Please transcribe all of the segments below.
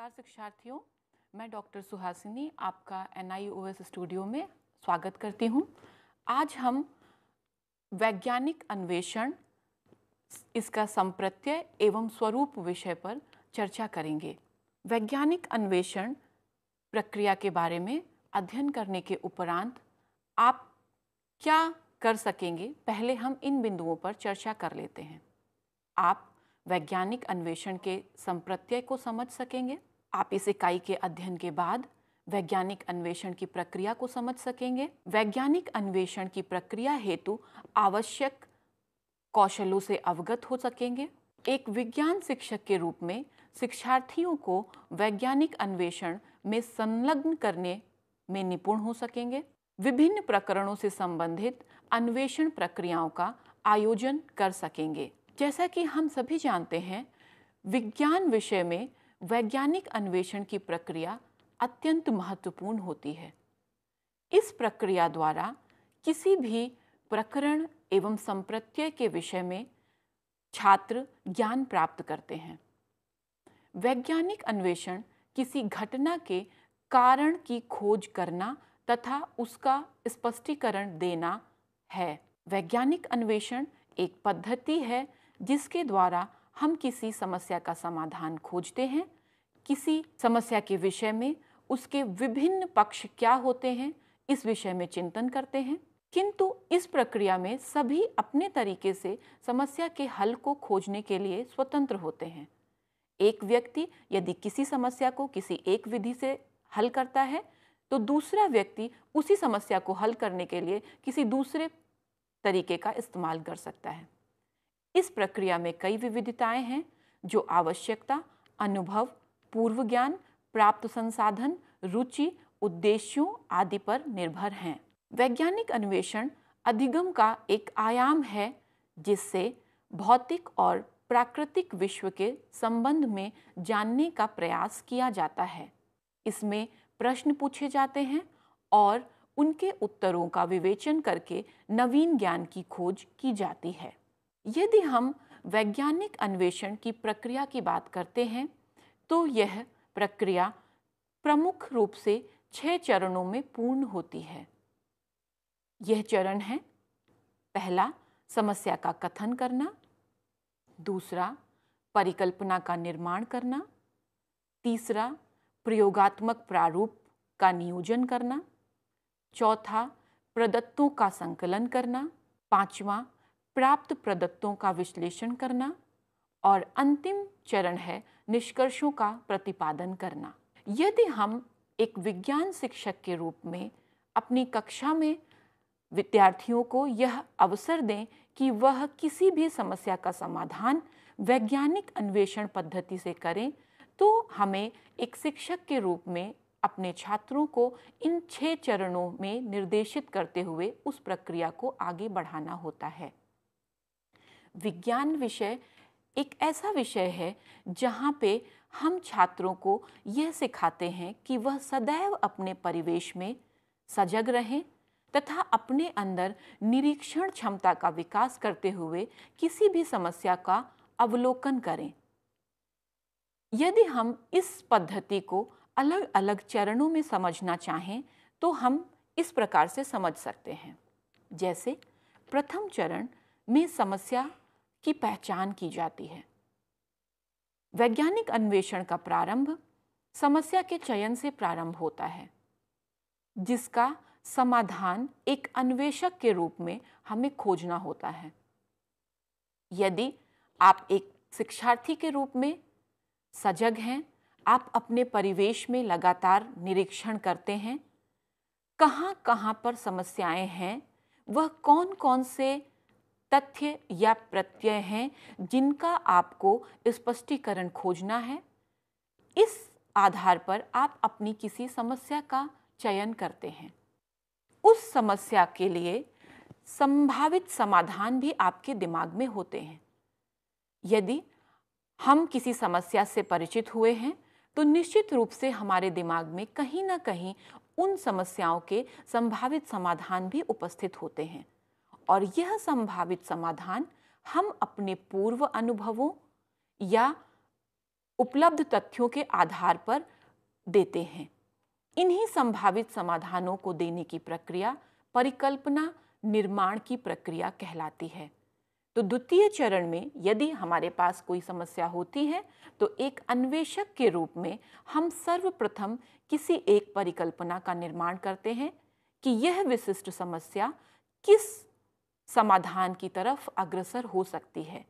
नमस्कार शिक्षार्थियों, मैं डॉक्टर सुहासिनी आपका NIOS स्टूडियो में स्वागत करती हूँ। आज हम वैज्ञानिक अन्वेषण, इसका संप्रत्यय एवं स्वरूप विषय पर चर्चा करेंगे। वैज्ञानिक अन्वेषण प्रक्रिया के बारे में अध्ययन करने के उपरांत आप क्या कर सकेंगे, पहले हम इन बिंदुओं पर चर्चा कर लेते हैं। आप वैज्ञानिक अन्वेषण के संप्रत्यय को समझ सकेंगे। आप इस इकाई के अध्ययन के बाद वैज्ञानिक अन्वेषण की प्रक्रिया को समझ सकेंगे। वैज्ञानिक अन्वेषण की प्रक्रिया हेतु आवश्यक कौशलों से अवगत हो सकेंगे। एक विज्ञान शिक्षक के रूप में शिक्षार्थियों को वैज्ञानिक अन्वेषण में संलग्न करने में निपुण हो सकेंगे। विभिन्न प्रकरणों से संबंधित अन्वेषण प्रक्रियाओं का आयोजन कर सकेंगे। जैसा कि हम सभी जानते हैं, विज्ञान विषय में वैज्ञानिक अन्वेषण की प्रक्रिया अत्यंत महत्वपूर्ण होती है। इस प्रक्रिया द्वारा किसी भी प्रकरण एवं संप्रत्यय के विषय में छात्र ज्ञान प्राप्त करते हैं। वैज्ञानिक अन्वेषण किसी घटना के कारण की खोज करना तथा उसका स्पष्टीकरण देना है। वैज्ञानिक अन्वेषण एक पद्धति है जिसके द्वारा हम किसी समस्या का समाधान खोजते हैं। किसी समस्या के विषय में उसके विभिन्न पक्ष क्या होते हैं, इस विषय में चिंतन करते हैं। किंतु इस प्रक्रिया में सभी अपने तरीके से समस्या के हल को खोजने के लिए स्वतंत्र होते हैं। एक व्यक्ति यदि किसी समस्या को किसी एक विधि से हल करता है, तो दूसरा व्यक्ति उसी समस्या को हल करने के लिए किसी दूसरे तरीके का इस्तेमाल कर सकता है। इस प्रक्रिया में कई विविधताएं हैं जो आवश्यकता, अनुभव, पूर्व ज्ञान, प्राप्त संसाधन, रुचि, उद्देश्यों आदि पर निर्भर हैं। वैज्ञानिक अन्वेषण अधिगम का एक आयाम है जिससे भौतिक और प्राकृतिक विश्व के संबंध में जानने का प्रयास किया जाता है। इसमें प्रश्न पूछे जाते हैं और उनके उत्तरों का विवेचन करके नवीन ज्ञान की खोज की जाती है। यदि हम वैज्ञानिक अन्वेषण की प्रक्रिया की बात करते हैं, तो यह प्रक्रिया प्रमुख रूप से 6 चरणों में पूर्ण होती है। यह चरण है: पहला, समस्या का कथन करना; दूसरा, परिकल्पना का निर्माण करना; तीसरा, प्रयोगात्मक प्रारूप का नियोजन करना; चौथा, प्रदत्तों का संकलन करना; पांचवा, प्राप्त प्रदत्तों का विश्लेषण करना; और अंतिम चरण है निष्कर्षों का प्रतिपादन करना। यदि हम एक विज्ञान शिक्षक के रूप में अपनी कक्षा में विद्यार्थियों को यह अवसर दें कि वह किसी भी समस्या का समाधान वैज्ञानिक अन्वेषण पद्धति से करें, तो हमें एक शिक्षक के रूप में अपने छात्रों को इन 6 चरणों में निर्देशित करते हुए उस प्रक्रिया को आगे बढ़ाना होता है। विज्ञान विषय एक ऐसा विषय है जहाँ पे हम छात्रों को यह सिखाते हैं कि वह सदैव अपने परिवेश में सजग रहें तथा अपने अंदर निरीक्षण क्षमता का विकास करते हुए किसी भी समस्या का अवलोकन करें। यदि हम इस पद्धति को अलग अलग चरणों में समझना चाहें, तो हम इस प्रकार से समझ सकते हैं। जैसे प्रथम चरण में समस्या की पहचान की जाती है। वैज्ञानिक अन्वेषण का प्रारंभ समस्या के चयन से प्रारंभ होता है, जिसका समाधान एक अन्वेषक के रूप में हमें खोजना होता है। यदि आप एक शिक्षार्थी के रूप में सजग हैं, आप अपने परिवेश में लगातार निरीक्षण करते हैं, कहाँ पर समस्याएं हैं, वह कौन कौन से तथ्य या प्रत्यय हैं जिनका आपको स्पष्टीकरण खोजना है। इस आधार पर आप अपनी किसी समस्या का चयन करते हैं। उस समस्या के लिए संभावित समाधान भी आपके दिमाग में होते हैं। यदि हम किसी समस्या से परिचित हुए हैं, तो निश्चित रूप से हमारे दिमाग में कहीं ना कहीं उन समस्याओं के संभावित समाधान भी उपस्थित होते हैं, और यह संभावित समाधान हम अपने पूर्व अनुभवों या उपलब्ध तथ्यों के आधार पर देते हैं। इन्हीं संभावित समाधानों को देने की प्रक्रिया परिकल्पना निर्माण की प्रक्रिया कहलाती है। तो द्वितीय चरण में यदि हमारे पास कोई समस्या होती है तो एक अन्वेषक के रूप में हम सर्वप्रथम किसी एक परिकल्पना का निर्माण करते हैं कि यह विशिष्ट समस्या किस समाधान की तरफ अग्रसर हो सकती है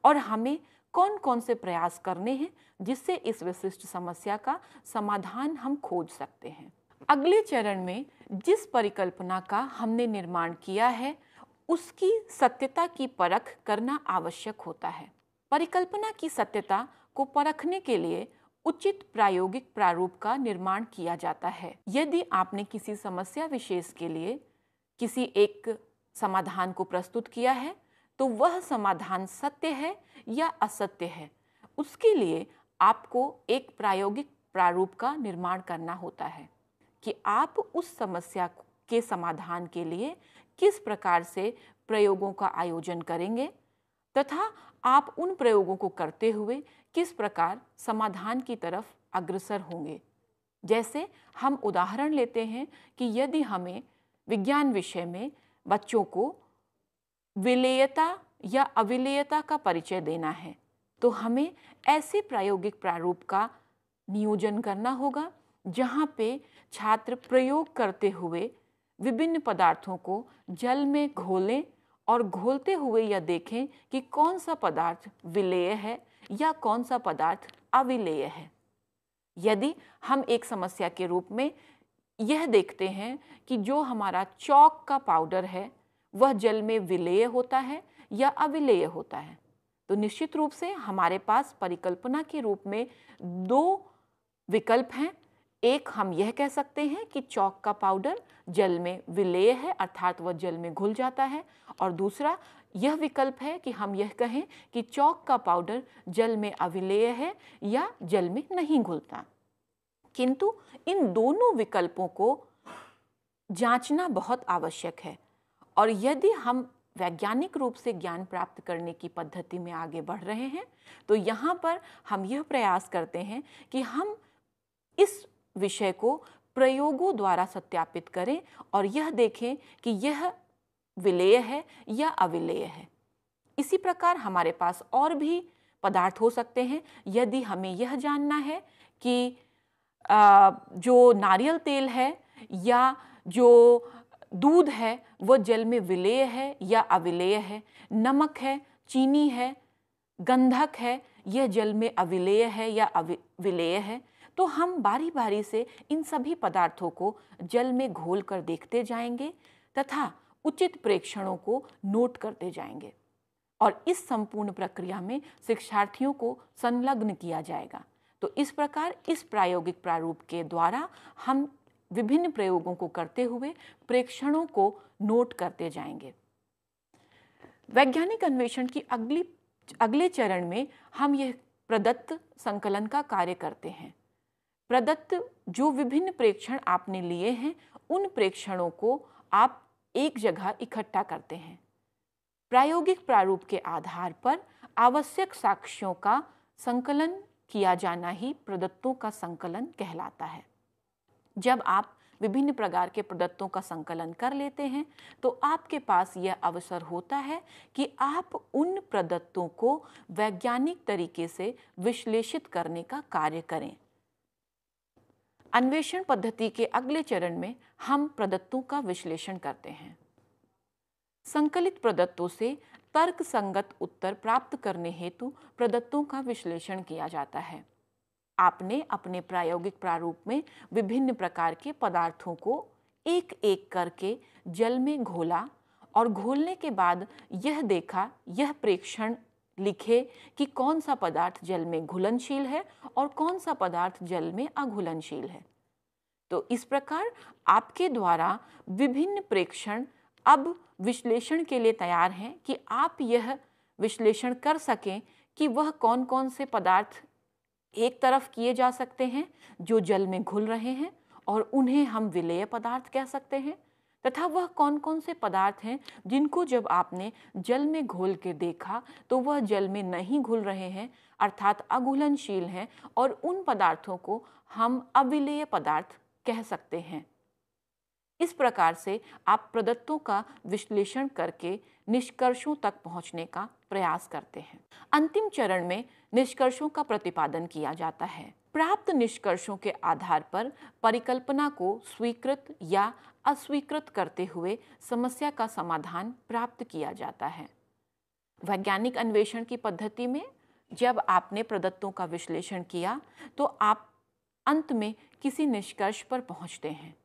और हमें कौन कौन से प्रयास करने हैं जिससे इस विशिष्ट समस्या का समाधान हम खोज सकते हैं। अगले चरण में जिस परिकल्पना का हमने निर्माण किया है उसकी सत्यता की परख करना आवश्यक होता है। परिकल्पना की सत्यता को परखने के लिए उचित प्रायोगिक प्रारूप का निर्माण किया जाता है। यदि आपने किसी समस्या विशेष के लिए किसी एक समाधान को प्रस्तुत किया है तो वह समाधान सत्य है या असत्य है, उसके लिए आपको एक प्रायोगिक प्रारूप का निर्माण करना होता है कि आप उस समस्या के समाधान के लिए किस प्रकार से प्रयोगों का आयोजन करेंगे तथा आप उन प्रयोगों को करते हुए किस प्रकार समाधान की तरफ अग्रसर होंगे। जैसे हम उदाहरण लेते हैं कि यदि हमें विज्ञान विषय में बच्चों को विलेयता या अविलेयता का परिचय देना है तो हमें ऐसे प्रायोगिक प्रारूप का नियोजन करना होगा जहाँ पे छात्र प्रयोग करते हुए विभिन्न पदार्थों को जल में घोलें और घोलते हुए यह देखें कि कौन सा पदार्थ विलेय है या कौन सा पदार्थ अविलेय है। यदि हम एक समस्या के रूप में यह देखते हैं कि जो हमारा चॉक का पाउडर है वह जल में विलेय होता है या अविलेय होता है तो निश्चित रूप से हमारे पास परिकल्पना के रूप में दो विकल्प हैं। एक हम यह कह सकते हैं कि चॉक का पाउडर जल में विलेय है अर्थात वह जल में घुल जाता है, और दूसरा यह विकल्प है कि हम यह कहें कि चॉक का पाउडर जल में अविलेय है या जल में नहीं घुलता। किंतु इन दोनों विकल्पों को जांचना बहुत आवश्यक है और यदि हम वैज्ञानिक रूप से ज्ञान प्राप्त करने की पद्धति में आगे बढ़ रहे हैं तो यहाँ पर हम यह प्रयास करते हैं कि हम इस विषय को प्रयोगों द्वारा सत्यापित करें और यह देखें कि यह विलेय है या अविलेय है। इसी प्रकार हमारे पास और भी पदार्थ हो सकते हैं। यदि हमें यह जानना है कि जो नारियल तेल है या जो दूध है वह जल में विलेय है या अविलेय है, नमक है, चीनी है, गंधक है, यह जल में अविलेय है या अविलेय है, तो हम बारी बारी से इन सभी पदार्थों को जल में घोल कर देखते जाएंगे तथा उचित प्रेक्षणों को नोट करते जाएंगे और इस संपूर्ण प्रक्रिया में शिक्षार्थियों को संलग्न किया जाएगा। तो इस प्रकार इस प्रायोगिक प्रारूप के द्वारा हम विभिन्न प्रयोगों को करते हुए प्रेक्षणों को नोट करते जाएंगे। वैज्ञानिक अन्वेषण की अगले चरण में हम यह प्रदत्त संकलन का कार्य करते हैं। प्रदत्त जो विभिन्न प्रेक्षण आपने लिए हैं उन प्रेक्षणों को आप एक जगह इकट्ठा करते हैं। प्रायोगिक प्रारूप के आधार पर आवश्यक साक्ष्यों का संकलन किया जाना ही प्रदत्तों का संकलन कहलाता है। जब आप विभिन्न प्रकार के प्रदत्तों का संकलन कर लेते हैं तो आपके पास यह अवसर होता है कि आप उन प्रदत्तों को वैज्ञानिक तरीके से विश्लेषित करने का कार्य करें। अन्वेषण पद्धति के अगले चरण में हम प्रदत्तों का विश्लेषण करते हैं। संकलित प्रदत्तों से तर्कसंगत उत्तर प्राप्त करने हेतु प्रदत्तों का विश्लेषण किया जाता है। आपने अपने प्रायोगिक प्रारूप में विभिन्न प्रकार के पदार्थों को एक एक करके जल में घोला और घोलने के बाद यह देखा, यह प्रेक्षण लिखे कि कौन सा पदार्थ जल में घुलनशील है और कौन सा पदार्थ जल में अघुलनशील है। तो इस प्रकार आपके द्वारा विभिन्न प्रेक्षण अब विश्लेषण के लिए तैयार हैं कि आप यह विश्लेषण कर सकें कि वह कौन कौन से पदार्थ एक तरफ किए जा सकते हैं जो जल में घुल रहे हैं और उन्हें हम विलेय पदार्थ कह सकते हैं, तथा वह कौन कौन से पदार्थ हैं जिनको जब आपने जल में घोल के देखा तो वह जल में नहीं घुल रहे हैं, अर्थात अघुलनशील हैं, और उन पदार्थों को हम अविलेय पदार्थ कह सकते हैं। इस प्रकार से आप प्रदत्तों का विश्लेषण करके निष्कर्षों तक पहुंचने का प्रयास करते हैं। अंतिम चरण में निष्कर्षों का प्रतिपादन किया जाता है। प्राप्त निष्कर्षों के आधार पर परिकल्पना को स्वीकृत या अस्वीकृत करते हुए समस्या का समाधान प्राप्त किया जाता है। वैज्ञानिक अन्वेषण की पद्धति में जब आपने प्रदत्तों का विश्लेषण किया तो आप अंत में किसी निष्कर्ष पर पहुंचते हैं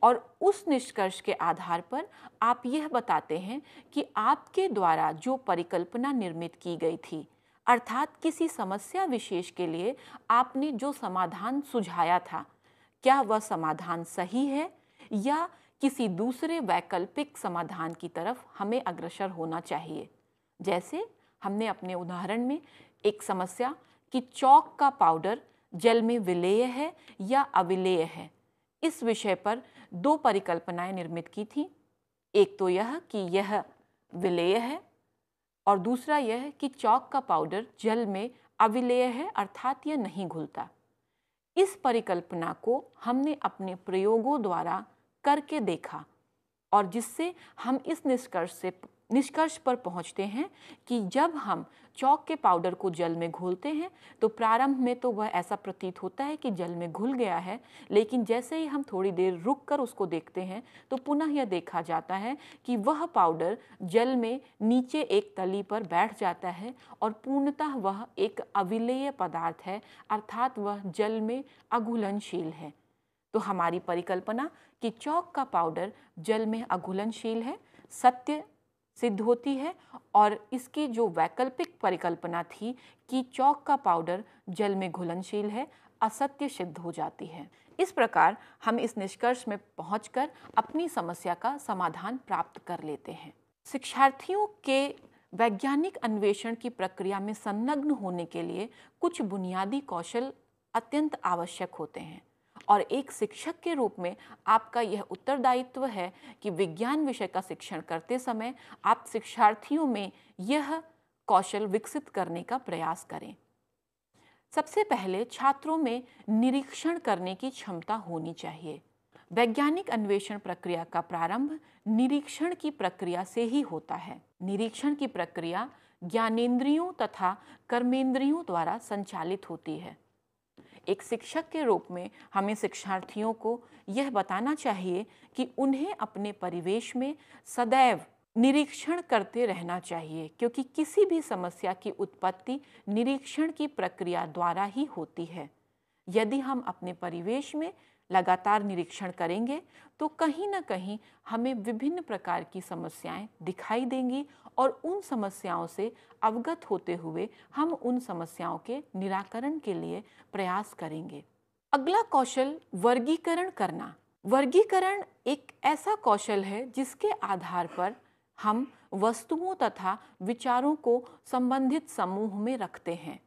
और उस निष्कर्ष के आधार पर आप यह बताते हैं कि आपके द्वारा जो परिकल्पना निर्मित की गई थी, अर्थात किसी समस्या विशेष के लिए आपने जो समाधान सुझाया था, क्या वह समाधान सही है या किसी दूसरे वैकल्पिक समाधान की तरफ हमें अग्रसर होना चाहिए। जैसे हमने अपने उदाहरण में एक समस्या कि चौक का पाउडर जल में विलेय है या अविलेय है, इस विषय पर दो परिकल्पनाएं निर्मित की थी। एक तो यह कि यह विलेय है और दूसरा यह कि चौक का पाउडर जल में अविलेय है, अर्थात यह नहीं घुलता। इस परिकल्पना को हमने अपने प्रयोगों द्वारा करके देखा और जिससे हम इस निष्कर्ष पर पहुंचते हैं कि जब हम चौक के पाउडर को जल में घोलते हैं तो प्रारंभ में तो वह ऐसा प्रतीत होता है कि जल में घुल गया है, लेकिन जैसे ही हम थोड़ी देर रुक कर उसको देखते हैं तो पुनः यह देखा जाता है कि वह पाउडर जल में नीचे एक तली पर बैठ जाता है और पूर्णतः वह एक अविलेय पदार्थ है, अर्थात वह जल में अघुलनशील है। तो हमारी परिकल्पना कि चौक का पाउडर जल में अघुलनशील है सत्य सिद्ध होती है और इसकी जो वैकल्पिक परिकल्पना थी कि चौक का पाउडर जल में घुलनशील है, असत्य सिद्ध हो जाती है। इस प्रकार हम इस निष्कर्ष में पहुंचकर अपनी समस्या का समाधान प्राप्त कर लेते हैं। शिक्षार्थियों के वैज्ञानिक अन्वेषण की प्रक्रिया में संलग्न होने के लिए कुछ बुनियादी कौशल अत्यंत आवश्यक होते हैं और एक शिक्षक के रूप में आपका यह उत्तरदायित्व है कि विज्ञान विषय का शिक्षण करते समय आप शिक्षार्थियों में यह कौशल विकसित करने का प्रयास करें। सबसे पहले छात्रों में निरीक्षण करने की क्षमता होनी चाहिए। वैज्ञानिक अन्वेषण प्रक्रिया का प्रारंभ निरीक्षण की प्रक्रिया से ही होता है। निरीक्षण की प्रक्रिया ज्ञानेंद्रियों तथा कर्मेंद्रियों द्वारा संचालित होती है। एक शिक्षक के रूप में हमें शिक्षार्थियों को यह बताना चाहिए कि उन्हें अपने परिवेश में सदैव निरीक्षण करते रहना चाहिए, क्योंकि किसी भी समस्या की उत्पत्ति निरीक्षण की प्रक्रिया द्वारा ही होती है। यदि हम अपने परिवेश में लगातार निरीक्षण करेंगे तो कहीं ना कहीं हमें विभिन्न प्रकार की समस्याएं दिखाई देंगी और उन समस्याओं से अवगत होते हुए हम उन समस्याओं के निराकरण के लिए प्रयास करेंगे। अगला कौशल वर्गीकरण करना। वर्गीकरण एक ऐसा कौशल है जिसके आधार पर हम वस्तुओं तथा विचारों को संबंधित समूह में रखते हैं।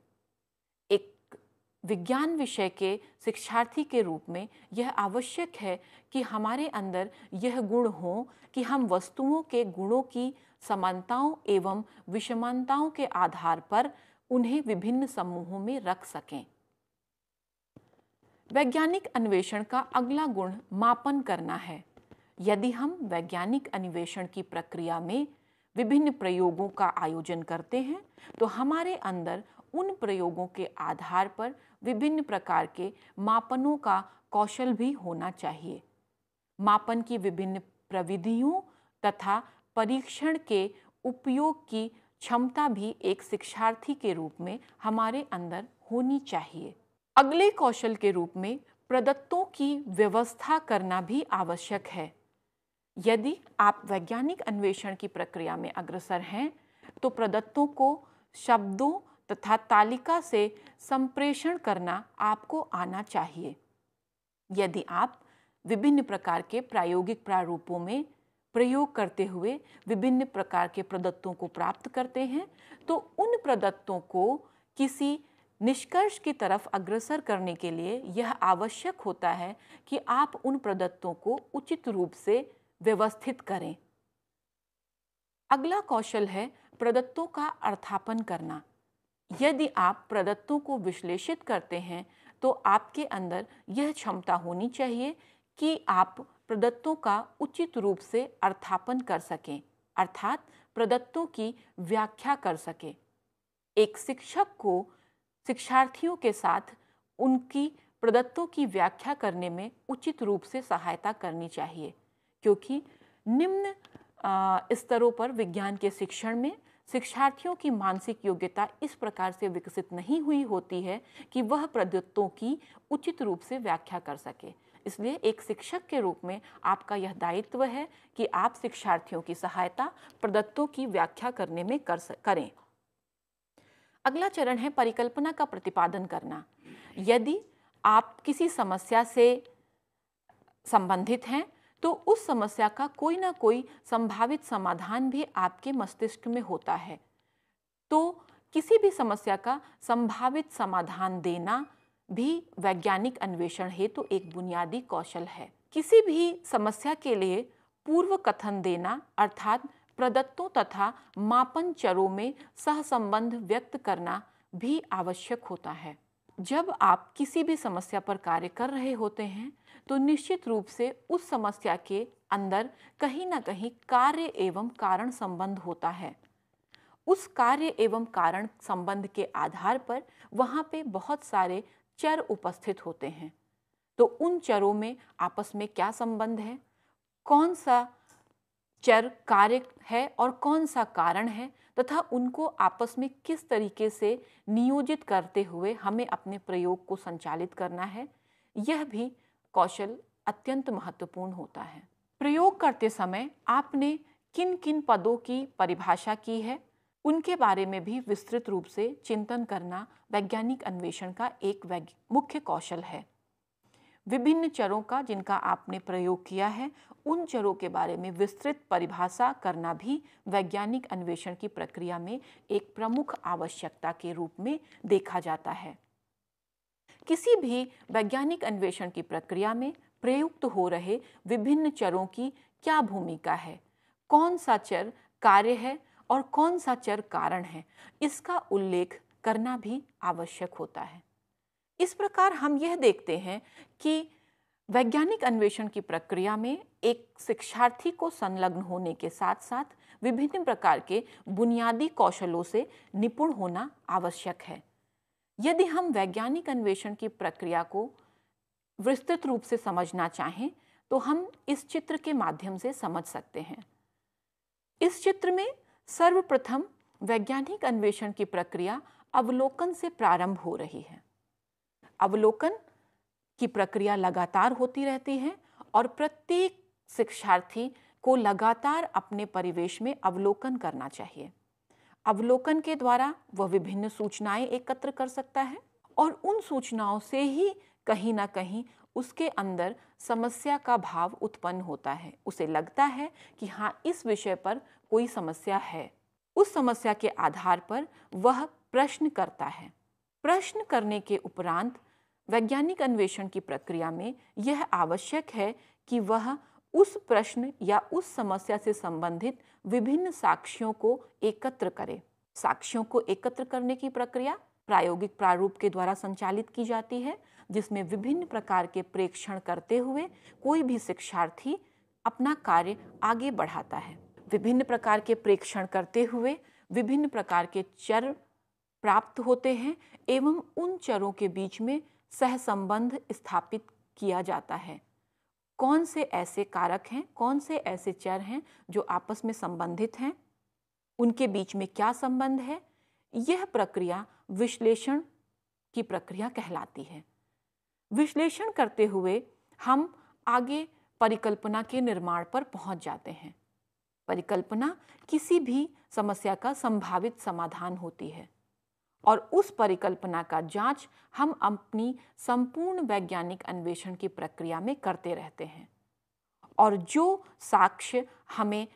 एक विज्ञान विषय के शिक्षार्थी के रूप में यह आवश्यक है कि हमारे अंदर यह गुण हो कि हम वस्तुओं के गुणों की समानताओं एवं विषमताओं के आधार पर उन्हें विभिन्न समूहों में रख सकें। वैज्ञानिक अन्वेषण का अगला गुण मापन करना है। यदि हम वैज्ञानिक अन्वेषण की प्रक्रिया में विभिन्न प्रयोगों का आयोजन करते हैं तो हमारे अंदर उन प्रयोगों के आधार पर विभिन्न प्रकार के मापनों का कौशल भी होना चाहिए। मापन की विभिन्न प्रविधियों तथा परीक्षण के उपयोग की क्षमता भी एक शिक्षार्थी के रूप में हमारे अंदर होनी चाहिए। अगले कौशल के रूप में प्रदत्तों की व्यवस्था करना भी आवश्यक है। यदि आप वैज्ञानिक अन्वेषण की प्रक्रिया में अग्रसर हैं तो प्रदत्तों को शब्दों तथा तालिका से संप्रेषण करना आपको आना चाहिए। यदि आप विभिन्न प्रकार के प्रायोगिक प्रारूपों में प्रयोग करते हुए विभिन्न प्रकार के प्रदत्तों को प्राप्त करते हैं तो उन प्रदत्तों को किसी निष्कर्ष की तरफ अग्रसर करने के लिए यह आवश्यक होता है कि आप उन प्रदत्तों को उचित रूप से व्यवस्थित करें। अगला कौशल है प्रदत्तों का अर्थापन करना। यदि आप प्रदत्तों को विश्लेषित करते हैं तो आपके अंदर यह क्षमता होनी चाहिए कि आप प्रदत्तों का उचित रूप से अर्थापन कर सकें, अर्थात प्रदत्तों की व्याख्या कर सकें। एक शिक्षक को शिक्षार्थियों के साथ उनकी प्रदत्तों की व्याख्या करने में उचित रूप से सहायता करनी चाहिए, क्योंकि निम्न स्तरों पर विज्ञान के शिक्षण में शिक्षार्थियों की मानसिक योग्यता इस प्रकार से विकसित नहीं हुई होती है कि वह प्रदत्तों की उचित रूप से व्याख्या कर सके। इसलिए एक शिक्षक के रूप में आपका यह दायित्व है कि आप शिक्षार्थियों की सहायता प्रदत्तों की व्याख्या करने में करें। अगला चरण है परिकल्पना का प्रतिपादन करना। यदि आप किसी समस्या से संबंधित हैं तो उस समस्या का कोई ना कोई संभावित समाधान भी आपके मस्तिष्क में होता है। तो किसी भी समस्या का संभावित समाधान देना भी वैज्ञानिक अन्वेषण हेतु एक बुनियादी कौशल है। किसी भी समस्या के लिए पूर्व कथन देना अर्थात प्रदत्तों तथा मापन चरों में सहसंबंध व्यक्त करना भी आवश्यक होता है। जब आप किसी भी समस्या पर कार्य कर रहे होते हैं तो निश्चित रूप से उस समस्या के अंदर कहीं ना कहीं कार्य एवं कारण संबंध होता है। उस कार्य एवं कारण संबंध के आधार पर वहाँ पे बहुत सारे चर उपस्थित होते हैं। तो उन चरों में आपस में क्या संबंध है, कौन सा चर कार्य है और कौन सा कारण है, तथा उनको आपस में किस तरीके से नियोजित करते हुए हमें अपने प्रयोग को संचालित करना है, यह भी कौशल अत्यंत महत्वपूर्ण होता है। प्रयोग करते समय आपने किन किन पदों की परिभाषा की है, उनके बारे में भी विस्तृत रूप से चिंतन करना वैज्ञानिक अन्वेषण का एक मुख्य कौशल है। विभिन्न चरों का जिनका आपने प्रयोग किया है, उन चरों के बारे में विस्तृत परिभाषा करना भी वैज्ञानिक अन्वेषण की प्रक्रिया में एक प्रमुख आवश्यकता के रूप में देखा जाता है। किसी भी वैज्ञानिक अन्वेषण की प्रक्रिया में प्रयुक्त हो रहे विभिन्न चरों की क्या भूमिका है, कौन सा चर कार्य है और कौन सा चर कारण है, इसका उल्लेख करना भी आवश्यक होता है। इस प्रकार हम यह देखते हैं कि वैज्ञानिक अन्वेषण की प्रक्रिया में एक शिक्षार्थी को संलग्न होने के साथ साथ विभिन्न प्रकार के बुनियादी कौशलों से निपुण होना आवश्यक है। यदि हम वैज्ञानिक अन्वेषण की प्रक्रिया को विस्तृत रूप से समझना चाहें तो हम इस चित्र के माध्यम से समझ सकते हैं। इस चित्र में सर्वप्रथम वैज्ञानिक अन्वेषण की प्रक्रिया अवलोकन से प्रारंभ हो रही है। अवलोकन की प्रक्रिया लगातार होती रहती है और प्रत्येक शिक्षार्थी को लगातार अपने परिवेश में अवलोकन करना चाहिए। अवलोकन के द्वारा वह विभिन्न सूचनाएं एकत्र कर सकता है और उन सूचनाओं से ही कहीं ना कहीं उसके अंदर समस्या का भाव उत्पन्न होता है। उसे लगता है कि हाँ, इस विषय पर कोई समस्या है। उस समस्या के आधार पर वह प्रश्न करता है। प्रश्न करने के उपरांत वैज्ञानिक अन्वेषण की प्रक्रिया में यह आवश्यक है कि वह उस प्रश्न या उस समस्या से संबंधित विभिन्न साक्ष्यों को एकत्र करे। साक्ष्यों को एकत्र करने की प्रक्रिया प्रायोगिक प्रारूप के द्वारा संचालित की जाती है, जिसमें विभिन्न प्रकार के प्रेक्षण करते हुए कोई भी शिक्षार्थी अपना कार्य आगे बढ़ाता है। विभिन्न प्रकार के प्रेक्षण करते हुए विभिन्न प्रकार के चर प्राप्त होते हैं एवं उन चरों के बीच में सहसंबंध स्थापित किया जाता है। कौन से ऐसे कारक हैं, कौन से ऐसे चर हैं जो आपस में संबंधित हैं, उनके बीच में क्या संबंध है, यह प्रक्रिया विश्लेषण की प्रक्रिया कहलाती है। विश्लेषण करते हुए हम आगे परिकल्पना के निर्माण पर पहुंच जाते हैं। परिकल्पना किसी भी समस्या का संभावित समाधान होती है और उस परिकल्पना का जांच हम अपनी संपूर्ण वैज्ञानिक अन्वेषण की प्रक्रिया में करते रहते हैं और जो साक्ष्य हमें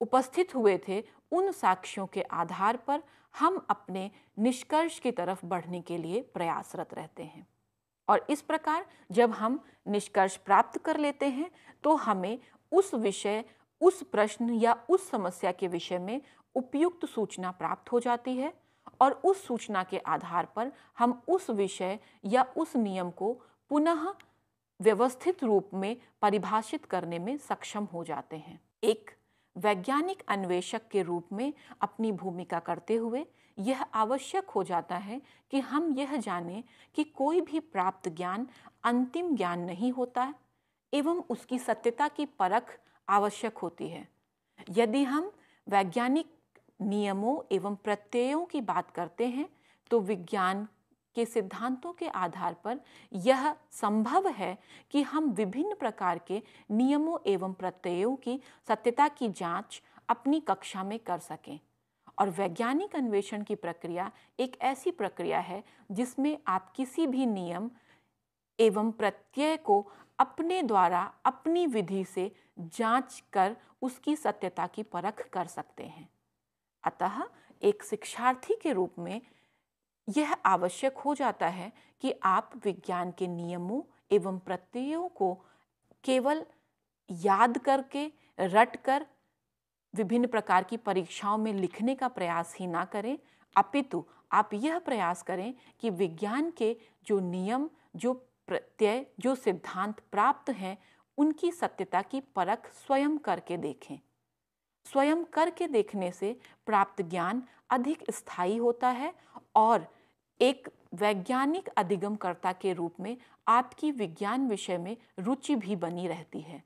उपस्थित हुए थे, उन साक्ष्यों के आधार पर हम अपने निष्कर्ष की तरफ बढ़ने के लिए प्रयासरत रहते हैं। और इस प्रकार जब हम निष्कर्ष प्राप्त कर लेते हैं तो हमें उस विषय, उस प्रश्न या उस समस्या के विषय में उपयुक्त सूचना प्राप्त हो जाती है और उस सूचना के आधार पर हम उस विषय या उस नियम को पुनः व्यवस्थित रूप में परिभाषित करने में सक्षम हो जाते हैं। एक वैज्ञानिक अन्वेषक के रूप में अपनी भूमिका करते हुए यह आवश्यक हो जाता है कि हम यह जानें कि कोई भी प्राप्त ज्ञान अंतिम ज्ञान नहीं होता एवं उसकी सत्यता की परख आवश्यक होती है। यदि हम वैज्ञानिक नियमों एवं प्रत्ययों की बात करते हैं तो विज्ञान के सिद्धांतों के आधार पर यह संभव है कि हम विभिन्न प्रकार के नियमों एवं प्रत्ययों की सत्यता की जांच अपनी कक्षा में कर सकें। और वैज्ञानिक अन्वेषण की प्रक्रिया एक ऐसी प्रक्रिया है जिसमें आप किसी भी नियम एवं प्रत्यय को अपने द्वारा अपनी विधि से जांच कर उसकी सत्यता की परख कर सकते हैं। अतः एक शिक्षार्थी के रूप में यह आवश्यक हो जाता है कि आप विज्ञान के नियमों एवं प्रत्ययों को केवल याद करके, रट कर विभिन्न प्रकार की परीक्षाओं में लिखने का प्रयास ही ना करें, अपितु आप यह प्रयास करें कि विज्ञान के जो नियम, जो प्रत्यय, जो सिद्धांत प्राप्त हैं, उनकी सत्यता की परख स्वयं करके देखें। स्वयं करके देखने से प्राप्त ज्ञान अधिक स्थायी होता है और एक वैज्ञानिक अधिगमकर्ता के रूप में आपकी विज्ञान विषय में रुचि भी बनी रहती है।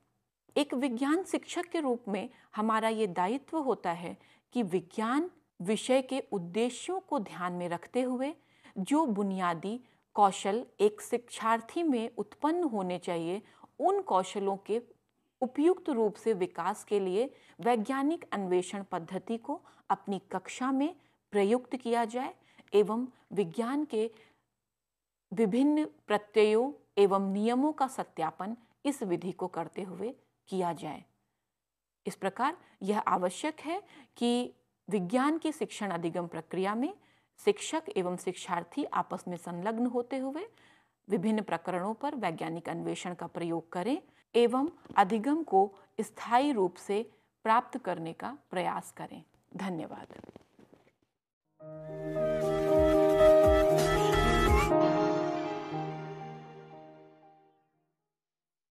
एक विज्ञान शिक्षक के रूप में हमारा ये दायित्व होता है कि विज्ञान विषय के उद्देश्यों को ध्यान में रखते हुए जो बुनियादी कौशल एक शिक्षार्थी में उत्पन्न होने चाहिए, उन कौशलों के उपयुक्त रूप से विकास के लिए वैज्ञानिक अन्वेषण पद्धति को अपनी कक्षा में प्रयुक्त किया जाए एवं विज्ञान के विभिन्न प्रत्ययों एवं नियमों का सत्यापन इस विधि को करते हुए किया जाए। इस प्रकार यह आवश्यक है कि विज्ञान की शिक्षण अधिगम प्रक्रिया में शिक्षक एवं शिक्षार्थी आपस में संलग्न होते हुए विभिन्न प्रकरणों पर वैज्ञानिक अन्वेषण का प्रयोग करें एवं अधिगम को स्थायी रूप से प्राप्त करने का प्रयास करें। धन्यवाद।